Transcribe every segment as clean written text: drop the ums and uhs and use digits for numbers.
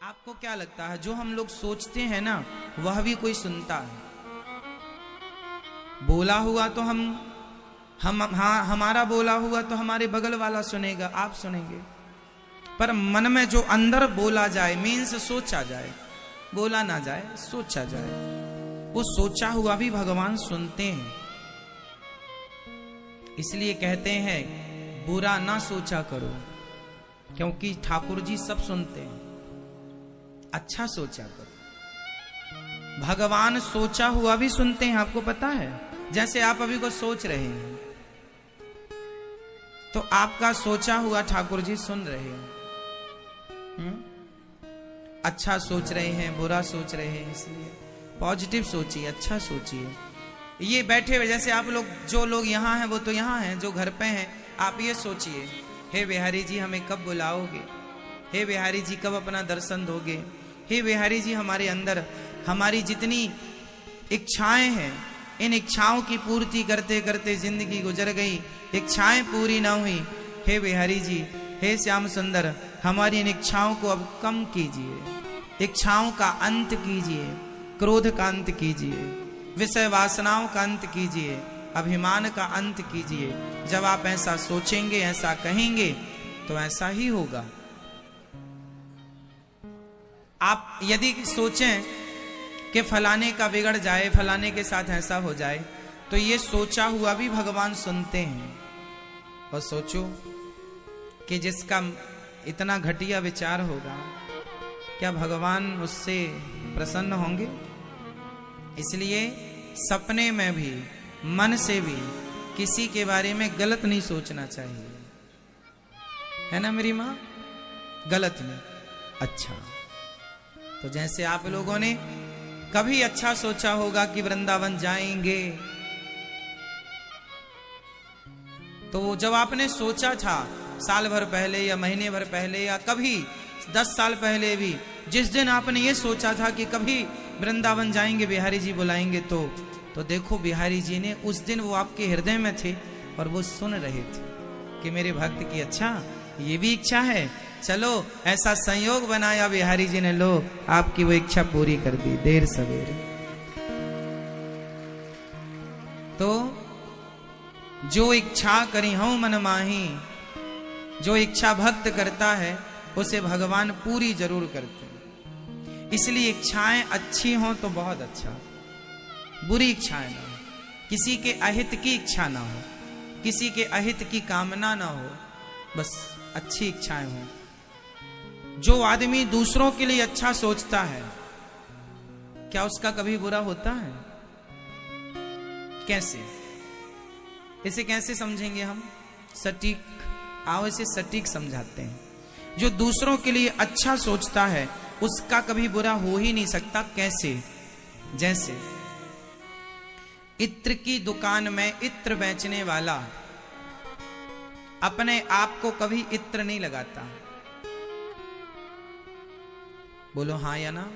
आपको क्या लगता है जो हम लोग सोचते हैं ना वह भी कोई सुनता है? बोला हुआ तो हम हाँ हमारा बोला हुआ तो हमारे बगल वाला सुनेगा, आप सुनेंगे, पर मन में जो अंदर बोला जाए, मीन्स सोचा जाए, बोला ना जाए सोचा जाए, वो सोचा हुआ भी भगवान सुनते हैं। इसलिए कहते हैं बुरा ना सोचा करो, क्योंकि ठाकुर जी सब सुनते हैं। अच्छा सोचा करो, भगवान सोचा हुआ भी सुनते हैं। आपको पता है, जैसे आप अभी को सोच रहे हैं तो आपका सोचा हुआ ठाकुर जी सुन रहे हैं। अच्छा सोच रहे हैं, बुरा सोच रहे हैं, इसलिए पॉजिटिव सोचिए, अच्छा सोचिए। ये बैठे हुए जैसे आप लोग, जो लोग यहाँ हैं वो तो यहाँ हैं, जो घर पे हैं आप ये सोचिए, हे बिहारी जी हमें कब बुलाओगे, हे बिहारी जी कब अपना दर्शन दोगे, हे बिहारी जी हमारे अंदर हमारी जितनी इच्छाएं हैं, इन इच्छाओं की पूर्ति करते करते जिंदगी गुजर गई, इच्छाएं पूरी ना हुई। हे बिहारी जी, हे श्याम सुंदर, हमारी इन इच्छाओं को अब कम कीजिए, इच्छाओं का अंत कीजिए, क्रोध का अंत कीजिए, विषय वासनाओं का अंत कीजिए, अभिमान का अंत कीजिए। जब आप ऐसा सोचेंगे, ऐसा कहेंगे तो ऐसा ही होगा। आप यदि सोचें कि फलाने का बिगड़ जाए, फलाने के साथ ऐसा हो जाए, तो ये सोचा हुआ भी भगवान सुनते हैं। और सोचो कि जिसका इतना घटिया विचार होगा, क्या भगवान उससे प्रसन्न होंगे? इसलिए सपने में भी, मन से भी किसी के बारे में गलत नहीं सोचना चाहिए, है ना मेरी माँ? गलत नहीं, अच्छा। तो जैसे आप लोगों ने कभी अच्छा सोचा होगा कि वृंदावन जाएंगे, तो जब आपने सोचा था साल भर पहले या महीने भर पहले या कभी 10 साल पहले भी, जिस दिन आपने ये सोचा था कि कभी वृंदावन जाएंगे, बिहारी जी बुलाएंगे, तो देखो बिहारी जी ने उस दिन वो आपके हृदय में थे और वो सुन रहे थे कि मेरे भक्त की अच्छा ये भी इच्छा है, चलो ऐसा संयोग बनाया बिहारी जी ने, लो आपकी वो इच्छा पूरी कर दी देर सवेरे। तो जो इच्छा करी हूं मन माही, जो इच्छा भक्त करता है उसे भगवान पूरी जरूर करते हैं। इसलिए इच्छाएं अच्छी हों तो बहुत अच्छा, बुरी इच्छाएं ना हो, किसी के अहित की इच्छा ना हो, किसी के अहित की कामना ना हो, बस अच्छी इच्छाएं हों। जो आदमी दूसरों के लिए अच्छा सोचता है, क्या उसका कभी बुरा होता है? कैसे? इसे कैसे समझेंगे हम? सटीक, आओ इसे सटीक समझाते हैं। जो दूसरों के लिए अच्छा सोचता है उसका कभी बुरा हो ही नहीं सकता। कैसे? जैसे इत्र की दुकान में इत्र बेचने वाला अपने आप को कभी इत्र नहीं लगाता, बोलो हाँ या ना?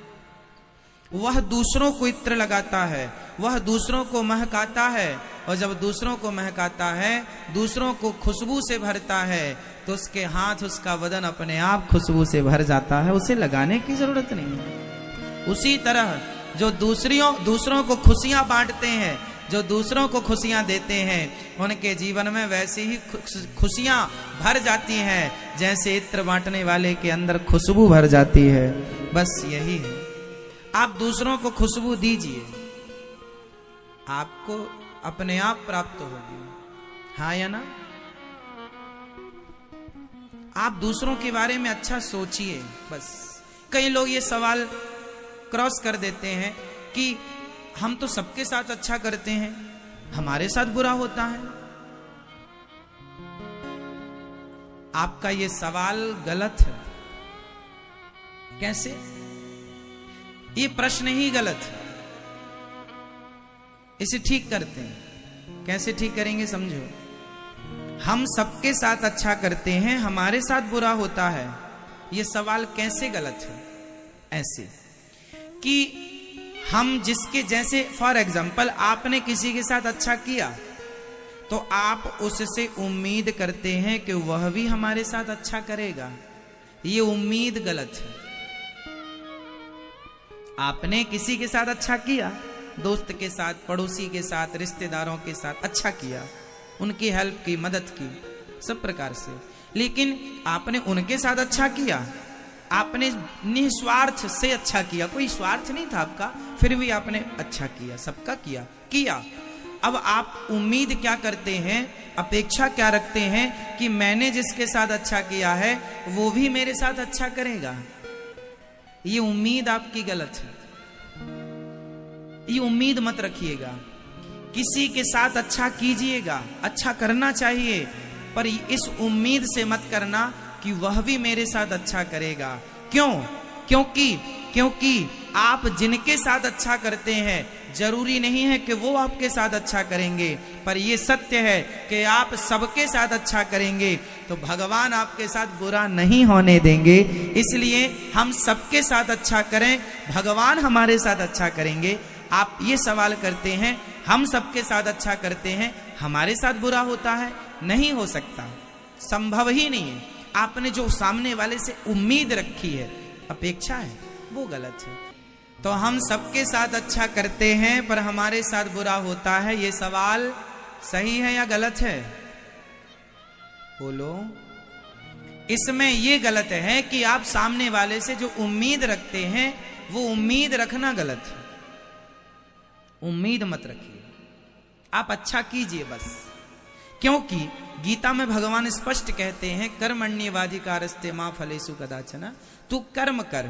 वह दूसरों को इत्र लगाता है, वह दूसरों को महकाता है, और जब दूसरों को महकाता है, दूसरों को खुशबू से भरता है, तो उसके हाथ, उसका बदन अपने आप खुशबू से भर जाता है, उसे लगाने की जरूरत नहीं है। उसी तरह जो दूसरों को खुशियां बांटते हैं, जो दूसरों को खुशियां देते हैं, उनके जीवन में वैसी ही खुशियां भर जाती हैं जैसे इत्र बांटने वाले के अंदर खुशबू भर जाती है। बस यही है, आप दूसरों को खुशबू दीजिए, आपको अपने आप प्राप्त होगी, हाँ या ना? आप दूसरों के बारे में अच्छा सोचिए। बस कई लोग ये सवाल क्रॉस कर देते हैं कि हम तो सबके साथ अच्छा करते हैं, हमारे साथ बुरा होता है। आपका ये सवाल गलत है। कैसे? ये प्रश्न ही गलत है। इसे ठीक करते हैं। कैसे ठीक करेंगे समझो। हम सबके साथ अच्छा करते हैं, हमारे साथ बुरा होता है, ये सवाल कैसे गलत है? ऐसे कि हम जिसके, जैसे फॉर एग्जाम्पल आपने किसी के साथ अच्छा किया तो आप उससे उम्मीद करते हैं कि वह भी हमारे साथ अच्छा करेगा, ये उम्मीद गलत है। आपने किसी के साथ अच्छा किया, दोस्त के साथ, पड़ोसी के साथ, रिश्तेदारों के साथ अच्छा किया, उनकी हेल्प की, मदद की, सब प्रकार से, लेकिन आपने उनके साथ अच्छा किया, आपने निस्वार्थ से अच्छा किया, कोई स्वार्थ नहीं था आपका, फिर भी आपने अच्छा किया, सबका किया। अब आप उम्मीद क्या करते हैं, अपेक्षा क्या रखते हैं कि मैंने जिसके साथ अच्छा किया है वो भी मेरे साथ अच्छा करेगा। ये उम्मीद आपकी गलत है, ये उम्मीद मत रखिएगा। किसी के साथ अच्छा कीजिएगा, अच्छा करना चाहिए, पर इस उम्मीद से मत करना कि वह भी मेरे साथ अच्छा करेगा। क्यों? क्योंकि आप जिनके साथ अच्छा करते हैं जरूरी नहीं है कि वो आपके साथ अच्छा करेंगे, पर यह सत्य है कि आप सबके साथ अच्छा करेंगे तो भगवान आपके साथ बुरा नहीं होने देंगे। इसलिए हम सबके साथ अच्छा करें, भगवान हमारे साथ अच्छा करेंगे। आप ये सवाल करते हैं, हम सबके साथ अच्छा करते हैं, हमारे साथ बुरा होता है? नहीं हो सकता, संभव ही नहीं है। आपने जो सामने वाले से उम्मीद रखी है, अपेक्षा है, वो गलत है। तो हम सबके साथ अच्छा करते हैं पर हमारे साथ बुरा होता है, ये सवाल सही है या गलत है? बोलो। इसमें ये गलत है कि आप सामने वाले से जो उम्मीद रखते हैं वो उम्मीद रखना गलत है। उम्मीद मत रखिए, आप अच्छा कीजिए बस। क्योंकि गीता में भगवान स्पष्ट कहते हैं, कर्मण्येवाधिकारस्ते मा फलेषु कदाचन। तू कर्म कर,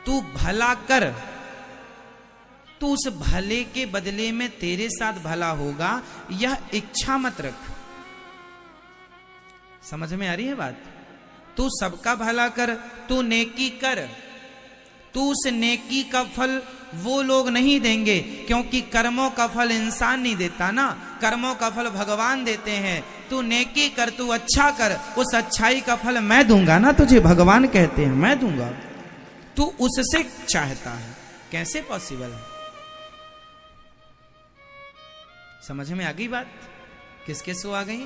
तू भला कर, तू उस भले के बदले में तेरे साथ भला होगा, यह इच्छा मत रख। समझ में आ रही है बात? तू सबका भला कर, तू नेकी कर, तू उस नेकी का फल वो लोग नहीं देंगे, क्योंकि कर्मों का फल इंसान नहीं देता ना, कर्मों का फल भगवान देते हैं। तू नेकी कर, तू अच्छा कर, उस अच्छाई का फल मैं दूंगा ना तुझे, भगवान कहते हैं मैं दूंगा। तू उससे चाहता है, कैसे पॉसिबल है? समझ में आ गई बात? किसके सो आ गई?